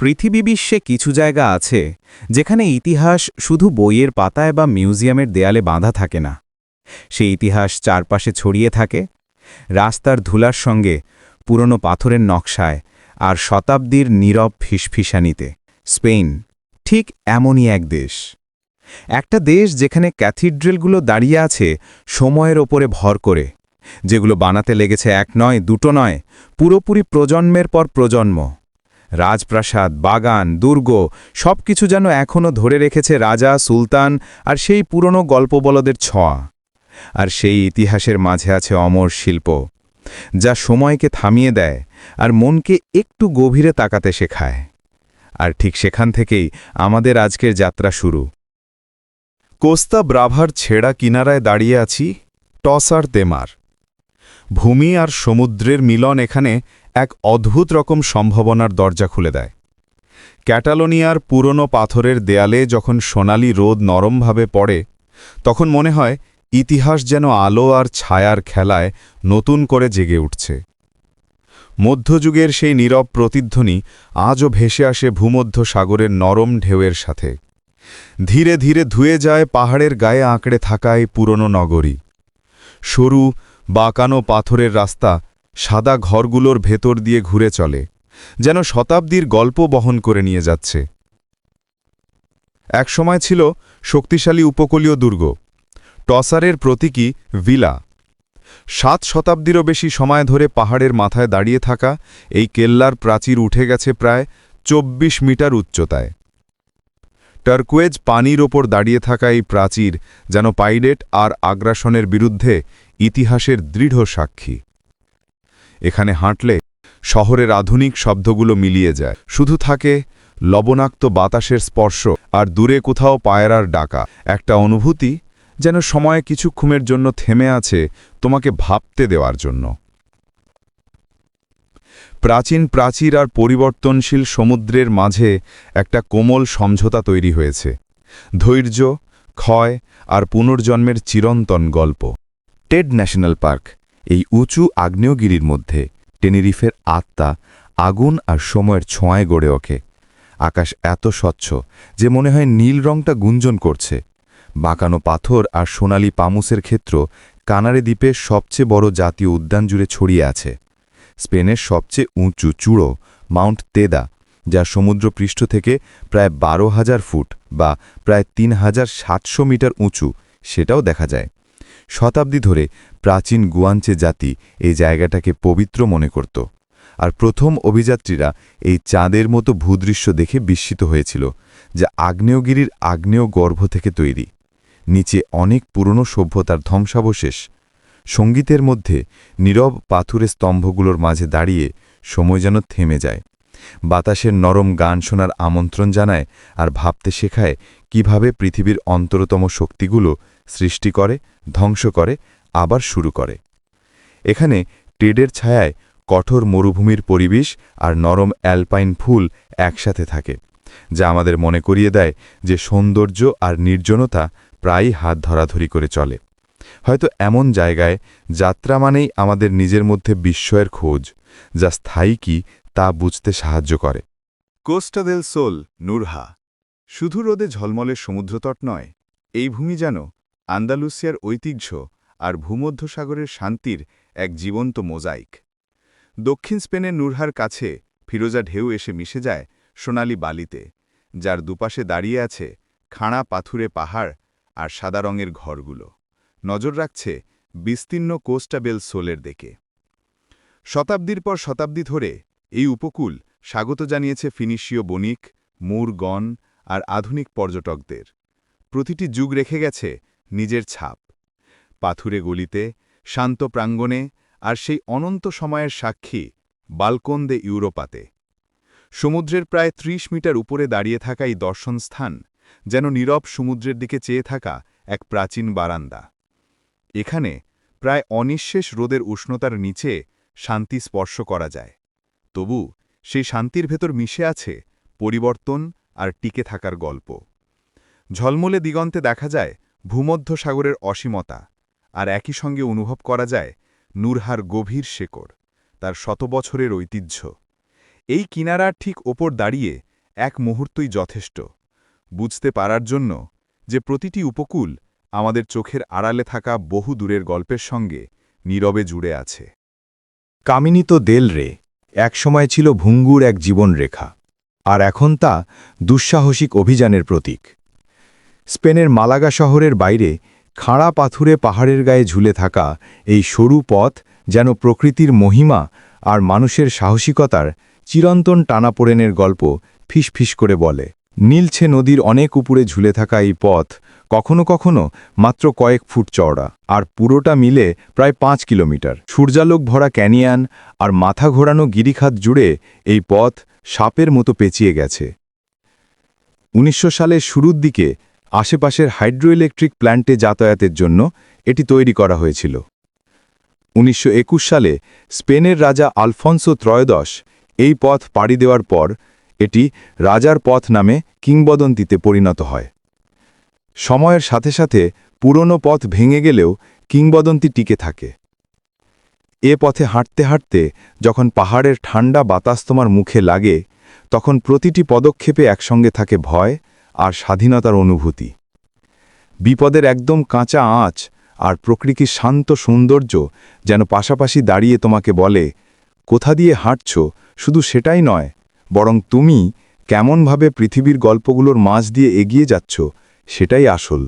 পৃথিবী বিশ্বে কিছু জায়গা আছে যেখানে ইতিহাস শুধু বইয়ের পাতায় বা মিউজিয়ামের দেয়ালে বাঁধা থাকে না, সেই ইতিহাস চারপাশে ছড়িয়ে থাকে রাস্তার ধুলার সঙ্গে, পুরনো পাথরের নকশায় আর শতাব্দীর নীরব ফিসফিসানিতে। স্পেন ঠিক এমনই এক দেশ, একটা দেশ যেখানে ক্যাথিড্রেলগুলো দাঁড়িয়ে আছে সময়ের ওপরে ভর করে, যেগুলো বানাতে লেগেছে এক নয় দুটো নয়, পুরোপুরি প্রজন্মের পর প্রজন্ম। রাজপ্রাসাদ, বাগান, দুর্গ সবকিছু যেন এখনও ধরে রেখেছে রাজা, সুলতান আর সেই পুরনো গল্পবলদের ছোঁয়া। আর সেই ইতিহাসের মাঝে আছে অমর শিল্প, যা সময়কে থামিয়ে দেয় আর মনকে একটু গভীরে তাকাতে শেখায়। আর ঠিক সেখান থেকেই আমাদের আজকের যাত্রা শুরু। কোস্তা ব্রাভার ছেঁড়া কিনারায় দাঁড়িয়ে আছি, টসার দেমার। ভূমি আর সমুদ্রের মিলন এখানে এক অদ্ভুত রকম সম্ভাবনার দরজা খুলে দেয়। ক্যাটালোনিয়ার পুরনো পাথরের দেয়ালে যখন সোনালি রোদ নরমভাবে পড়ে, তখন মনে হয় ইতিহাস যেন আলো আর ছায়ার খেলায় নতুন করে জেগে উঠছে। মধ্যযুগের সেই নীরব প্রতিধ্বনি আজও ভেসে আসে ভূমধ্য সাগরের নরম ঢেউয়ের সাথে। ধীরে ধীরে ধুয়ে যায় পাহাড়ের গায়ে আঁকড়ে থাকায় পুরনো নগরী। সরু বাঁকানো পাথরের রাস্তা সাদা ঘরগুলোর ভেতর দিয়ে ঘুরে চলে, যেন শতাব্দীর গল্প বহন করে নিয়ে যাচ্ছে। এক সময় ছিল শক্তিশালী উপকূলীয় দুর্গ, টসারের প্রতীকী ভিলা। 7 শতাব্দীরও বেশি সময় ধরে পাহাড়ের মাথায় দাঁড়িয়ে থাকা এই কেল্লার প্রাচীর উঠে গেছে প্রায় 24 মিটার উচ্চতায়। টার্কুয়েজ পানির ওপর দাঁড়িয়ে থাকা এই প্রাচীর যেন পাইরেট আর আগ্রাসনের বিরুদ্ধে ইতিহাসের দৃঢ় সাক্ষী। এখানে হাঁটলে শহরের আধুনিক শব্দগুলো মিলিয়ে যায়, শুধু থাকে লবণাক্ত বাতাসের স্পর্শ আর দূরে কোথাও পায়রার ডাকা, একটা অনুভূতি যেন সময় কিছুক্ষণের জন্য থেমে আছে তোমাকে ভাবতে দেওয়ার জন্য। প্রাচীন প্রাচীর আর পরিবর্তনশীল সমুদ্রের মাঝে একটা কোমল সমঝোতা তৈরি হয়েছে, ধৈর্য, ক্ষয় আর পুনর্জন্মের চিরন্তন গল্প। টেড ন্যাশনাল পার্ক, এই উঁচু আগ্নেয়গিরির মধ্যে টেনেরিফের আত্মা আগুন আর সময়ের ছোঁয়ায় গড়ে ওঠে। আকাশ এত স্বচ্ছ যে মনে হয় নীল রংটা গুঞ্জন করছে। বাঁকানো পাথর আর সোনালি পামুসের ক্ষেত্র কানারে দ্বীপের সবচেয়ে বড় জাতীয় উদ্যান জুড়ে ছড়িয়ে আছে। স্পেনের সবচেয়ে উঁচু চূড়ো মাউন্ট তেদা, যা সমুদ্রপৃষ্ঠ থেকে প্রায় 12,000 ফুট বা প্রায় 3,700 মিটার উঁচু, সেটাও দেখা যায়। শতাব্দী ধরে প্রাচীন গুয়াঞ্চে জাতি এই জায়গাটাকে পবিত্র মনে করত, আর প্রথম অভিযাত্রীরা এই চাঁদের মতো ভূদৃশ্য দেখে বিস্মিত হয়েছিল, যা আগ্নেয়গিরির আগ্নেয় গর্ভ থেকে তৈরি। নিচে অনেক পুরনো সভ্যতার ধ্বংসাবশেষ। সঙ্গীতের মধ্যে নীরব পাথুরে স্তম্ভগুলোর মাঝে দাঁড়িয়ে সময় যেন থেমে যায়, বাতাসের নরম গান শোনার আমন্ত্রণ জানায় আর ভাবতে শেখায় কিভাবে পৃথিবীর অন্তরতম শক্তিগুলো সৃষ্টি করে, ধ্বংস করে, আবার শুরু করে। এখানে টেডের ছায়ায় কঠোর মরুভূমির পরিবেশ আর নরম অ্যালপাইন ফুল একসাথে থাকে, যা আমাদের মনে করিয়ে দেয় যে সৌন্দর্য আর নির্জনতা প্রায়ই হাত ধরাধরি করে চলে। হয়তো এমন জায়গায় যাত্রা মানেই আমাদের নিজের মধ্যে বিস্ময়ের খোঁজ, যা স্থায়ী কি তা বুঝতে সাহায্য করে। কোস্টা দেল সোল, নুরহা, শুধু রোদে ঝলমলের সমুদ্রতট নয়, এই ভূমি যেন আন্দালুসিয়ার ঐতিহ্য আর ভূমধ্যসাগরের শান্তির এক জীবন্ত মোজাইক। দক্ষিণ স্পেনের নুরহার কাছে ফিরোজা ঢেউ এসে মিশে যায় সোনালি বালিতে, যার দুপাশে দাঁড়িয়ে আছে খাঁড়া পাথুরে পাহাড় আর সাদা রঙের ঘরগুলো, নজর রাখছে বিস্তীর্ণ কোস্টা বেল সোলের দিকে। শতাব্দীর পর শতাব্দী ধরে এই উপকূল স্বাগত জানিয়েছে ফিনিশীয় বণিক, মুরগণ আর আধুনিক পর্যটকদের। প্রতিটি যুগ রেখে গেছে নিজের ছাপ, পাথুরে গলিতে, শান্ত প্রাঙ্গণে, আর সেই অনন্ত সময়ের সাক্ষী বালকন দে ইউরোপাতে। সমুদ্রের প্রায় 30 মিটার উপরে দাঁড়িয়ে থাকা এই দর্শনস্থান যেন নীরব সমুদ্রের দিকে চেয়ে থাকা এক প্রাচীন বারান্দা। এখানে প্রায় অনিঃশেষ রোদের উষ্ণতার নিচে শান্তি স্পর্শ করা যায়, তবু সেই শান্তির ভেতর মিশে আছে পরিবর্তন আর টিকে থাকার গল্প। ঝলমলে দিগন্তে দেখা যায় ভূমধ্য সাগরের অসীমতা, আর একই সঙ্গে অনুভব করা যায় নুরহার গভীর শেকড়, তার শত বছরের ঐতিহ্য। এই কিনারার ঠিক ওপর দাঁড়িয়ে এক মুহূর্তই যথেষ্ট বুঝতে পারার জন্য যে প্রতিটি উপকূল আমাদের চোখের আড়ালে থাকা বহু দূরের গল্পের সঙ্গে নীরবে জুড়ে আছে। কামিনী দেল রে একসময় ছিল ভঙ্গুর এক জীবনরেখা, আর এখন তা দুঃসাহসিক অভিযানের প্রতীক। স্পেনের মালাগা শহরের বাইরে খাড়া পাথুরে পাহাড়ের গায়ে ঝুলে থাকা এই সরু পথ যেন প্রকৃতির মহিমা আর মানুষের সাহসিকতার চিরন্তন টানাপোড়েনের গল্প ফিসফিস করে বলে। নীলছে নদীর অনেক উপরে ঝুলে থাকা এই পথ কখনো কখনো মাত্র কয়েক ফুট চওড়া, আর পুরোটা মিলে প্রায় 5 কিলোমিটার। সূর্যালোক ভরা ক্যানিয়ান আর মাথা ঘোরানো গিরিখাত জুড়ে এই পথ সাপের মতো পেঁচিয়ে গেছে। 1900 সালের শুরুর দিকে আশেপাশের হাইড্রোইলেকট্রিক প্ল্যান্টে যাতায়াতের জন্য এটি তৈরি করা হয়েছিল। 1921 সালে স্পেনের রাজা আলফন্সো ত্রয়োদশ এই পথ পাড়ি দেওয়ার পর এটি রাজার পথ নামে কিংবদন্তিতে পরিণত হয়। সময়ের সাথে সাথে পুরনো পথ ভেঙে গেলেও কিংবদন্তি টিকে থাকে। এ পথে হাঁটতে হাঁটতে যখন পাহাড়ের ঠান্ডা বাতাস তোমার মুখে লাগে, তখন প্রতিটি পদক্ষেপে একসঙ্গে থাকে ভয় আর স্বাধীনতার অনুভূতি। বিপদের একদম কাঁচা আঁচ আর প্রকৃতির শান্ত সৌন্দর্য যেন পাশাপাশি দাঁড়িয়ে তোমাকে বলে, কোথা দিয়ে হাঁটছ শুধু সেটাই নয়, বরং তুমি কেমনভাবে পৃথিবীর গল্পগুলোর মাঝ দিয়ে এগিয়ে যাচ্ছ সেটাই আসল।